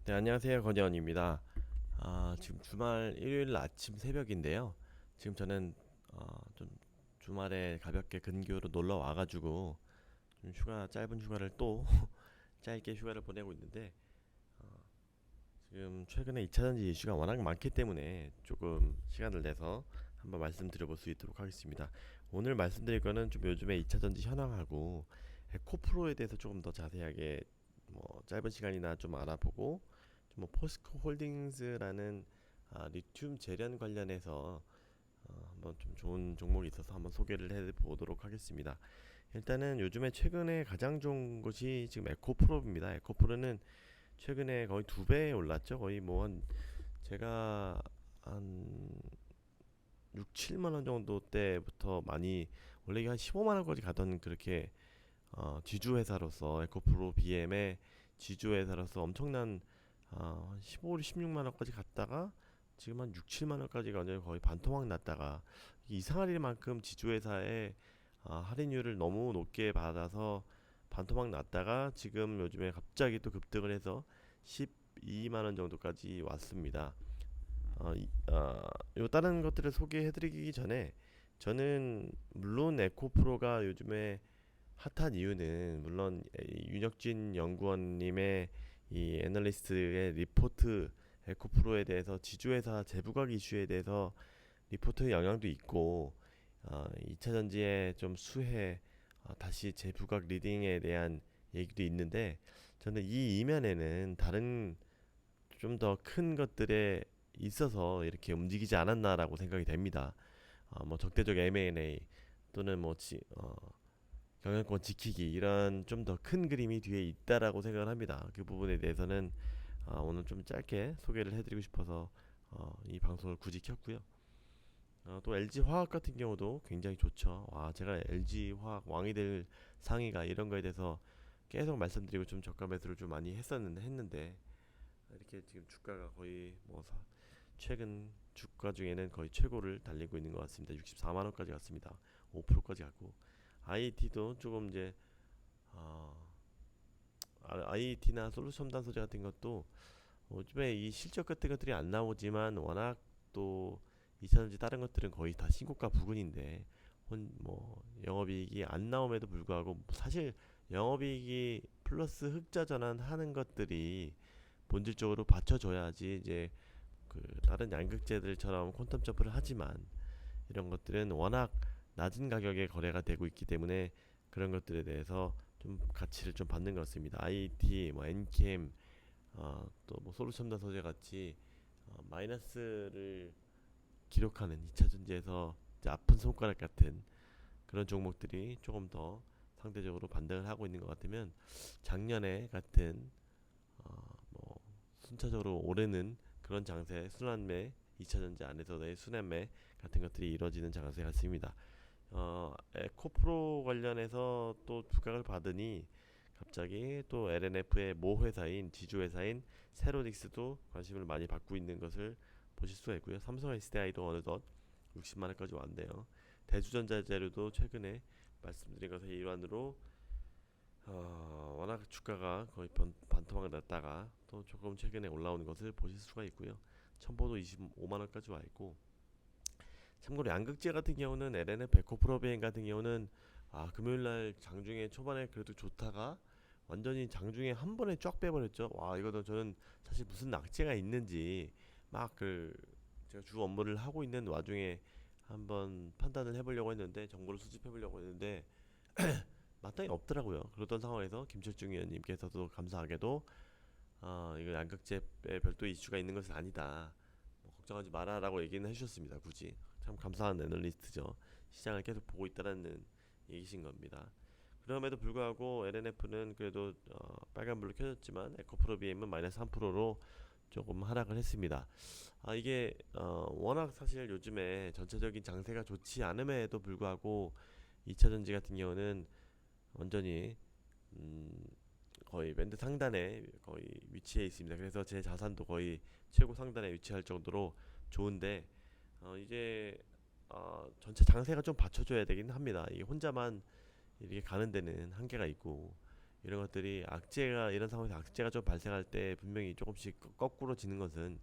네, 안녕하세요. 권혜원입니다. 지금 주말 일요일 아침 새벽인데요. 지금 저는 좀 주말에 가볍게 근교로 놀러 와가지고 좀 짧은 휴가를 또 짧게 휴가를 보내고 있는데 지금 최근에 2차전지 이슈가 워낙 많기 때문에 조금 시간을 내서 한번 말씀드려 볼 수 있도록 하겠습니다. 오늘 말씀드릴 거는 좀 요즘에 2차전지 현황하고 에코프로에 대해서 조금 더 자세하게 뭐 짧은 시간이나 좀 알아보고 뭐 포스코 홀딩스라는 리튬 재련 관련해서 한번 좀 좋은 종목이 있어서 한번 소개를 해보도록 하겠습니다. 일단은 요즘에 최근에 가장 좋은 것이 지금 에코프로입니다. 에코프로는 최근에 거의 2배 올랐죠. 거의 뭐 한 제가 한 6, 7만 원 정도 때부터 많이 원래 한 15만 원까지 가던 그렇게 지주 회사로서 에코프로 BM의 지주 회사로서 엄청난 15, 16만 원까지 갔다가 지금 한 6, 7만 원까지가 완전히 거의 반토막 났다가 이상할 일만큼 지주 회사의 할인율을 너무 높게 받아서 반토막 났다가 지금 요즘에 갑자기 또 급등을 해서 12만 원 정도까지 왔습니다. 요 다른 것들을 소개해드리기 전에 저는 물론 에코프로가 요즘에 핫한 이유는 물론 윤혁진 연구원님의 이 애널리스트의 리포트 에코프로에 대해서 지주회사 재부각 이슈에 대해서 리포트의 영향도 있고 2차 전지의 좀 수혜 다시 재부각 리딩에 대한 얘기도 있는데 저는 이 이면에는 다른 좀 더 큰 것들에 있어서 이렇게 움직이지 않았나라고 생각이 됩니다. 뭐 적대적 M&A 또는 뭐 경영권 지키기 이런 좀 더 큰 그림이 뒤에 있다라고 생각을 합니다. 그 부분에 대해서는 오늘 좀 짧게 소개를 해드리고 싶어서 이 방송을 굳이 켰고요. 또 LG 화학 같은 경우도 굉장히 좋죠. 와, 제가 LG 화학 왕이 될 상위가 이런 거에 대해서 계속 말씀드리고 좀 저가 매수를 좀 많이 했는데 이렇게 지금 주가가 거의 뭐 최근 주가 중에는 거의 최고를 달리고 있는 것 같습니다. 64만 원까지 갔습니다. 5%까지 갔고 IT도 조금 이제 어, IT나 솔루션 첨단 소재 같은 것도 요즘에 이 실적 같은 것들이 안 나오지만 워낙 또 2차전지 다른 것들은 거의 다 신고가 부근인데 뭐 영업이익이 안 나옴에도 불구하고 사실 영업이익이 플러스 흑자 전환하는 것들이 본질적으로 받쳐줘야지 이제 그 다른 양극재들처럼 퀀텀 점프를 하지만 이런 것들은 워낙 낮은 가격에 거래가 되고 있기 때문에 그런 것들에 대해서 좀 가치를 좀 받는 것 같습니다. IT, 뭐 엔캠, 또뭐 솔루션다 소재 같이 마이너스를 기록하는 2차 전지에서 아픈 손가락 같은 그런 종목들이 조금 더 상대적으로 반등을 하고 있는 것 같으면 작년에 같은 뭐 순차적으로 오르는 그런 장세 순환매 2차 전지 안에서의 순환매 같은 것들이 이루어지는 장세 같습니다. 에코프로 관련해서 또 부각을 받으니 갑자기 또 LNF의 모 회사인 지주 회사인 세로닉스도 관심을 많이 받고 있는 것을 보실 수가 있고요. 삼성 SDI도 어느덧 60만 원까지 왔네요. 대주전자재료도 최근에 말씀드린 것의 일환으로 워낙 주가가 거의 반토막을 났다가 또 조금 최근에 올라오는 것을 보실 수가 있고요. 첨보도 25만 원까지 와 있고 참고로 양극재 같은 경우는 LNF 베코프로비엔 같은 경우는 금요일날 장중에 초반에 그래도 좋다가 완전히 장중에 한 번에 쫙 빼버렸죠. 와, 이거도 저는 사실 무슨 낙재가 있는지 막 제가 주 업무를 하고 있는 와중에 한번 판단을 해보려고 했는데 정보를 수집해보려고 했는데 마땅히 없더라고요. 그러던 상황에서 김철중 의원님께서도 감사하게도 이거 양극재에 별도 이슈가 있는 것은 아니다. 뭐 걱정하지 마라라고 얘기는 해주셨습니다. 굳이 참 감사한 애널리스트죠. 시장을 계속 보고 있다는 얘기신 겁니다. 그럼에도 불구하고 LNF는 그래도 빨간불로 켜졌지만 에코프로 BM은 마이너스 3%로 조금 하락을 했습니다. 이게 워낙 사실 요즘에 전체적인 장세가 좋지 않음에도 불구하고 2차 전지 같은 경우는 완전히 음, 거의 밴드 상단에 거의 위치해 있습니다. 그래서 제 자산도 거의 최고 상단에 위치할 정도로 좋은데 이제 전체 장세가 좀 받쳐줘야 되긴 합니다. 이 혼자만 이렇게 가는 데는 한계가 있고 이런 것들이 악재가 이런 상황에서 악재가 좀 발생할 때 분명히 조금씩 거꾸로 지는 것은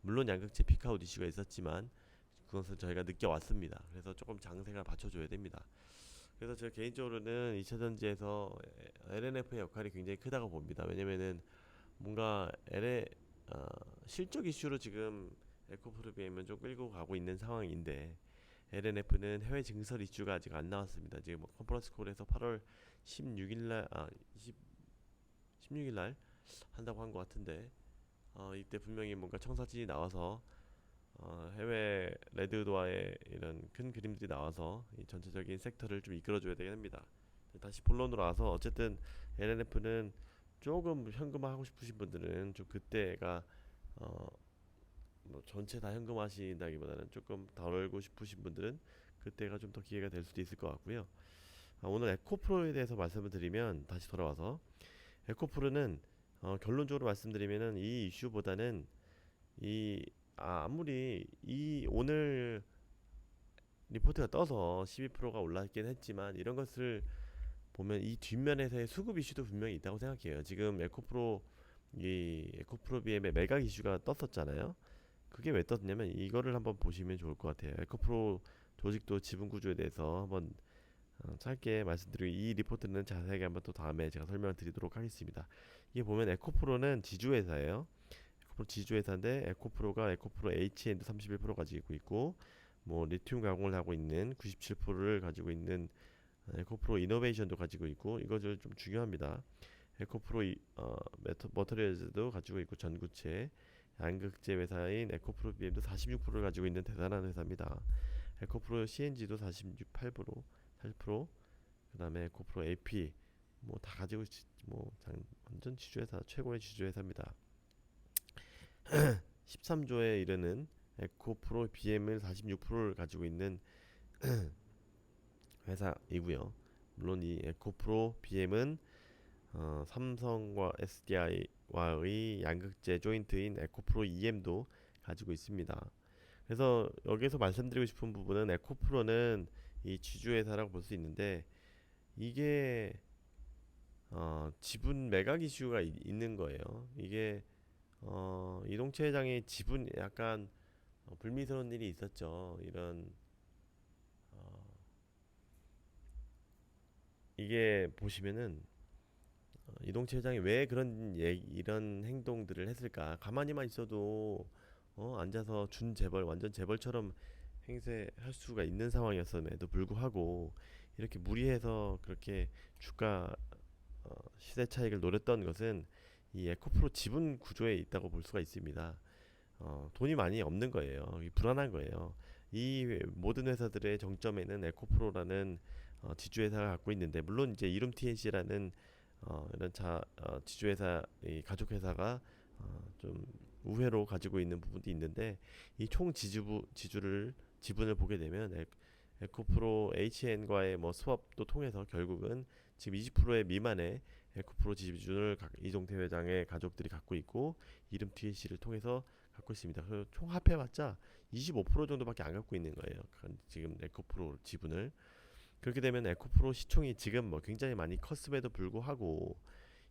물론 양극재 피크아웃 이슈가 있었지만 그것은 저희가 느껴왔습니다. 그래서 조금 장세가 받쳐줘야 됩니다. 그래서 저 개인적으로는 2차전지에서 LNF의 역할이 굉장히 크다고 봅니다. 왜냐면은 뭔가 어, 실적 이슈로 지금 에코프로비엠은 좀 끌고 가고 있는 상황인데 LNF는 해외 증설 이슈가 아직 안 나왔습니다. 지금 뭐 컨퍼런스 콜에서 8월 16일날 16일날 한다고 한 것 같은데 이때 분명히 뭔가 청사진이 나와서 해외 레드도어의 이런 큰 그림들이 나와서 이 전체적인 섹터를 좀 이끌어줘야 되겠습니다. 다시 본론으로 와서 어쨌든 LNF는 조금 현금화하고 싶으신 분들은 좀 그때가 어, 뭐 전체 다 현금화하신다기보다는 조금 덜고 싶으신 분들은 그때가 좀 더 기회가 될 수도 있을 것 같고요. 오늘 에코프로에 대해서 말씀을 드리면 다시 돌아와서 에코프로는 결론적으로 말씀드리면은 이 이슈보다는 이 아무리 이 오늘 리포트가 떠서 12%가 올랐긴 했지만 이런 것을 보면 이 뒷면에서의 수급 이슈도 분명히 있다고 생각해요. 지금 에코프로 BM의 매각 이슈가 떴었잖아요. 그게 왜 떴냐면 이거를 한번 보시면 좋을 것 같아요. 에코프로 조직도 지분 구조에 대해서 한번 짧게 말씀드리고 이 리포트는 자세하게 한번 또 다음에 제가 설명을 드리도록 하겠습니다. 이게 보면 에코프로는 지주회사예요. 에코프로 지주회사인데 에코프로가 에코프로 H&D 31% 가지고 있고 뭐 리튬 가공을 하고 있는 97%를 가지고 있는 에코프로 이노베이션도 가지고 있고 이것을 좀 중요합니다. 에코프로 머터리얼즈도 가지고 있고 전구체 양극재 회사인 에코프로 BM도 46%를 가지고 있는 대단한 회사입니다. 에코프로 CNG도 46.8%, 40%, 그다음에 에코프로 AP 뭐 다 가지고 완전 지주회사 최고의 지주회사입니다. 13조에 이르는 에코프로 BM을 46%를 가지고 있는 회사이고요. 물론 이 에코프로 BM은 삼성과 SDI와의 양극재 조인트인 에코프로 EM도 가지고 있습니다. 그래서 여기서 말씀드리고 싶은 부분은 에코프로는 이 지주회사라고 볼 수 있는데 이게 지분 매각 이슈가 있는 거예요. 이게 이동채 회장의 지분 약간 불미스러운 일이 있었죠. 이런 어, 이게 보시면은 이동채 회장이 왜 이런 행동들을 했을까? 가만히만 있어도 앉아서 준 재벌 완전 재벌처럼 행세할 수가 있는 상황이었음에도 불구하고 이렇게 무리해서 그렇게 주가 시세 차익을 노렸던 것은 이 에코프로 지분 구조에 있다고 볼 수가 있습니다. 돈이 많이 없는 거예요. 불안한 거예요. 이 모든 회사들의 정점에는 에코프로라는 지주회사가 갖고 있는데 물론 이제 이룸 TNC라는 이런 지주회사 이 가족회사가 좀 우회로 가지고 있는 부분도 있는데 이 총 지분을 보게 되면 에코프로 HN과의 뭐 스왑도 통해서 결국은 지금 20%의 미만의 에코프로 지분을 이동태 회장의 가족들이 갖고 있고 이름 TNC를 통해서 갖고 있습니다. 그래서 총 합해봤자 25% 정도밖에 안 갖고 있는 거예요. 지금 에코프로 지분을. 그렇게 되면 에코프로 시총이 지금 뭐 굉장히 많이 컸음에도 불구하고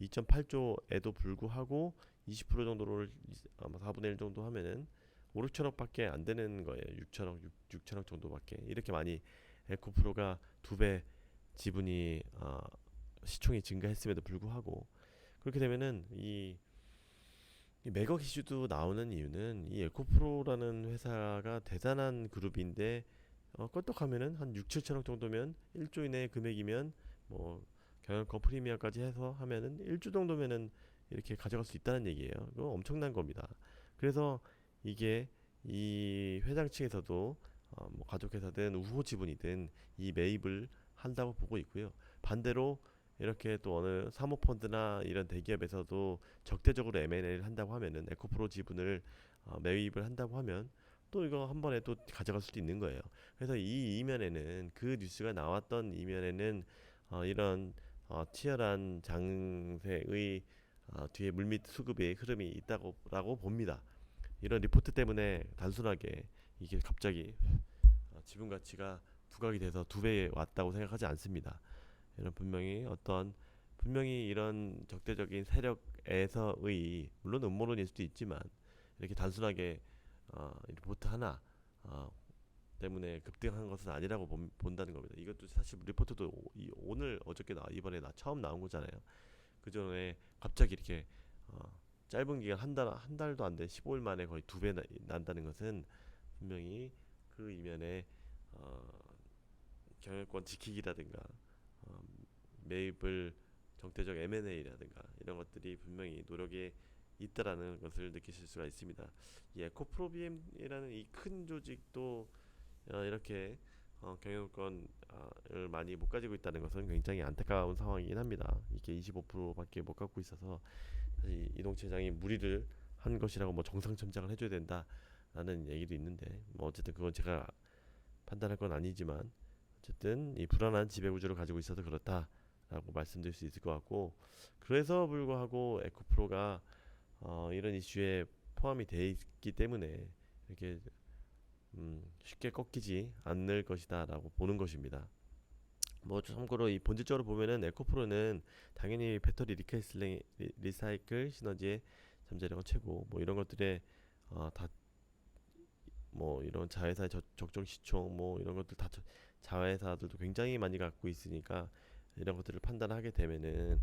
2.8조에도 불구하고 20% 정도를 아마 4분의 1 정도 하면은 5, 6천억밖에 안 되는 거예요. 6천억 정도밖에. 이렇게 많이 에코프로가 두 배 지분이 시총이 증가했음에도 불구하고 그렇게 되면은 이 매각 이슈도 나오는 이유는 이 에코프로라는 회사가 대단한 그룹인데 껐떡하면은 한 6, 7천억 정도면 1조 이내의 금액이면 뭐 경영권 프리미엄까지 해서 하면은 1조 정도면은 이렇게 가져갈 수 있다는 얘기예요. 이거 엄청난 겁니다. 그래서 이게 이 회장 측에서도 뭐 가족회사든 우호 지분이든 이 매입을 한다고 보고 있고요. 반대로 이렇게 또 어느 사모펀드나 이런 대기업에서도 적대적으로 M&A를 한다고 하면은 에코프로 지분을 매입을 한다고 하면 또 이거 한 번에 또 가져갈 수도 있는 거예요. 그래서 이 이면에는 그 뉴스가 나왔던 이면에는 이런 치열한 장세의 뒤에 물밑 수급의 흐름이 있다고라고 봅니다. 이런 리포트 때문에 단순하게 이게 갑자기 지분 가치가 부각이 돼서 두 배에 왔다고 생각하지 않습니다. 이런 분명히 어떤 분명히 이런 적대적인 세력에서의 물론 음모론일 수도 있지만 이렇게 단순하게 리포트 하나 어, 때문에 급등한 것은 아니라고 본다는 겁니다. 이것도 사실 리포트도 오늘 어저께 이번에 처음 나온 거잖아요. 그 전에 갑자기 이렇게 어, 짧은 기간 한 달도 안 된 15일 만에 거의 2배 난다는 것은 분명히 그 이면에 어, 경영권 지키기라든가 어, 매입을 정대적 M&A라든가 이런 것들이 분명히 노력에 있다라는 것을 느끼실 수가 있습니다. 이 에코프로비엠이라는 이 큰 조직도 이렇게 경영권을 많이 못 가지고 있다는 것은 굉장히 안타까운 상황이긴 합니다. 이게 25%밖에 못 갖고 있어서 사실 이동체장이 무리를 한 것이라고 뭐 정상첨장을 해줘야 된다라는 얘기도 있는데 뭐 어쨌든 그건 제가 판단할 건 아니지만 어쨌든 이 불안한 지배구조를 가지고 있어서 그렇다라고 말씀드릴 수 있을 것 같고 그래서 불구하고 에코프로가 이런 이슈에 포함이 돼 있기 때문에 이렇게 쉽게 꺾이지 않을 것이다라고 보는 것입니다. 뭐 참고로 이 본질적으로 보면은 에코프로는 당연히 배터리 리사이클 시너지의 잠재력은 최고 뭐 이런 것들에 다 뭐 이런 자회사의 적정 시총 뭐 이런 것들 다 자회사들도 굉장히 많이 갖고 있으니까 이런 것들을 판단하게 되면은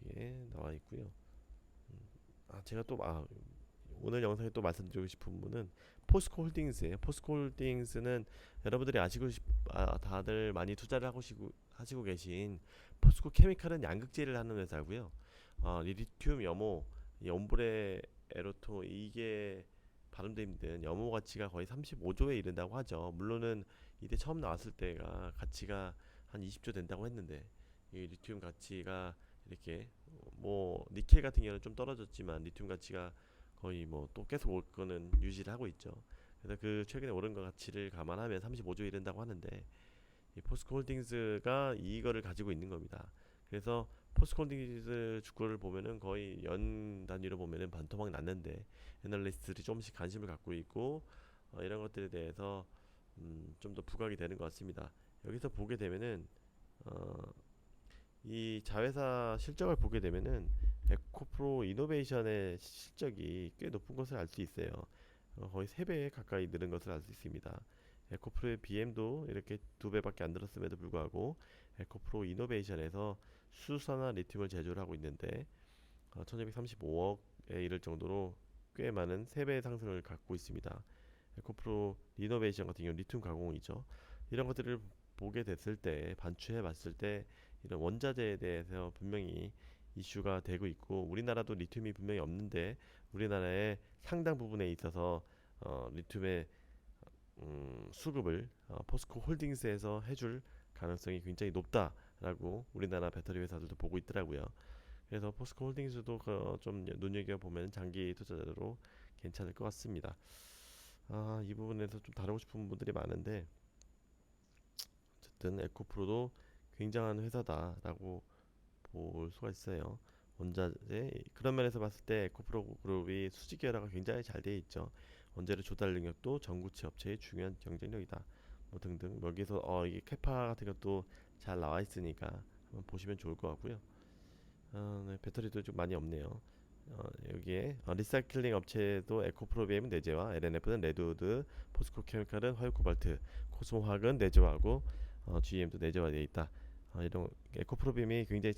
여기에 나와 있고요. 제가 또 오늘 영상에 또 말씀드리고 싶은 분은 포스코 홀딩스예요. 포스코 홀딩스는 여러분들이 다들 많이 투자를 하시고 계신 포스코 케미칼은 양극재를 하는 회사고요. 리튬, 염호, 이 엄브레 에로토 이게 발음도 힘든 염호 가치가 거의 35조에 이른다고 하죠. 물론은 이때 처음 나왔을 때가 가치가 한 20조 된다고 했는데 이 리튬 가치가 이렇게 뭐 니켈 같은 경우는 좀 떨어졌지만 리튬 가치가 거의 뭐 또 계속 올 거는 유지를 하고 있죠. 그래서 그 최근에 오른 것 가치를 감안하면 35조 이른다고 하는데 이 포스코 홀딩스가 이거를 가지고 있는 겁니다. 그래서 포스코 홀딩스 주가를 보면은 거의 연 단위로 보면은 반토막 났는데 애널리스트들이 조금씩 관심을 갖고 있고 이런 것들에 대해서 좀 더 부각이 되는 것 같습니다. 여기서 보게 되면은 어, 이 자회사 실적을 보게 되면은 에코프로 이노베이션의 실적이 꽤 높은 것을 알 수 있어요. 거의 3배 가까이 늘은 것을 알 수 있습니다. 에코프로의 BM도 이렇게 2배밖에 안 늘었음에도 불구하고 에코프로 이노베이션에서 수소나 리튬을 제조를 하고 있는데 1235억에 이를 정도로 꽤 많은 3배의 상승을 갖고 있습니다. 에코프로 이노베이션 같은 경우 리튬 가공이죠. 이런 것들을 보게 됐을 때 반추해 봤을 때 이런 원자재에 대해서 분명히 이슈가 되고 있고 우리나라도 리튬이 분명히 없는데 우리나라의 상당 부분에 있어서 리튬의 수급을 포스코 홀딩스에서 해줄 가능성이 굉장히 높다라고 우리나라 배터리 회사들도 보고 있더라고요. 그래서 포스코 홀딩스도 좀 눈여겨 보면 장기 투자자로 괜찮을 것 같습니다. 이 부분에서 좀 다루고 싶은 분들이 많은데 어쨌든 에코프로도 굉장한 회사다라고 볼 수가 있어요. 원자재 그런 면에서 봤을 때 에코프로 그룹이 수직 결합가 굉장히 잘 되어 있죠. 원재료 조달 능력도 전구체 업체의 중요한 경쟁력이다. 뭐 등등 여기서 이게 캐파 같은 것도 잘 나와 있으니까 한번 보시면 좋을 것 같고요. 네, 배터리도 좀 많이 없네요. 여기에 리사이클링 업체도 에코프로비엠은 내재화, LNF는 레드우드, 포스코 케미칼은 화요 코발트, 코스모화학은 내재화하고 GM도 내재화되어 있다. 이런 에코프로비엠이 굉장히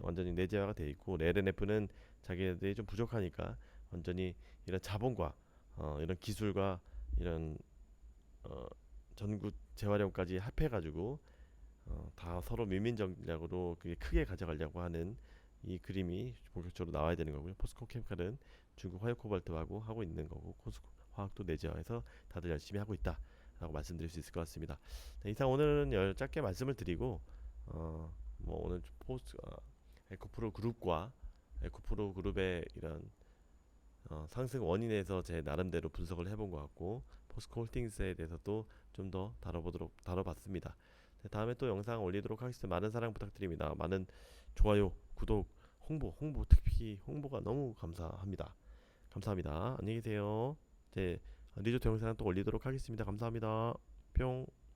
완전히 내재화가 되어 있고 LNF는 자기네들이 좀 부족하니까 완전히 이런 자본과 이런 기술과 이런 어, 전구 재활용까지 합해가지고 다 서로 밀민 전략으로 그게 크게 가져가려고 하는 이 그림이 본격적으로 나와야 되는 거고요. 포스코 케미칼은 중국 화요 코발트하고 하고 있는 거고 코스코 화학도 내재화해서 다들 열심히 하고 있다라고 말씀드릴 수 있을 것 같습니다. 네, 이상 오늘은 짧게 말씀을 드리고 뭐 오늘 에코프로 그룹과 에코프로 그룹의 이런 상승 원인에서 제 나름대로 분석을 해본 것 같고 포스코 홀딩스에 대해서도 좀 더 다뤄봤습니다. 네, 다음에 또 영상 올리도록 하겠습니다. 많은 사랑 부탁드립니다. 많은 좋아요, 구독, 특히 홍보가 너무 감사합니다. 감사합니다. 안녕히 계세요. 네, 리조트 영상 또 올리도록 하겠습니다. 감사합니다. 뿅.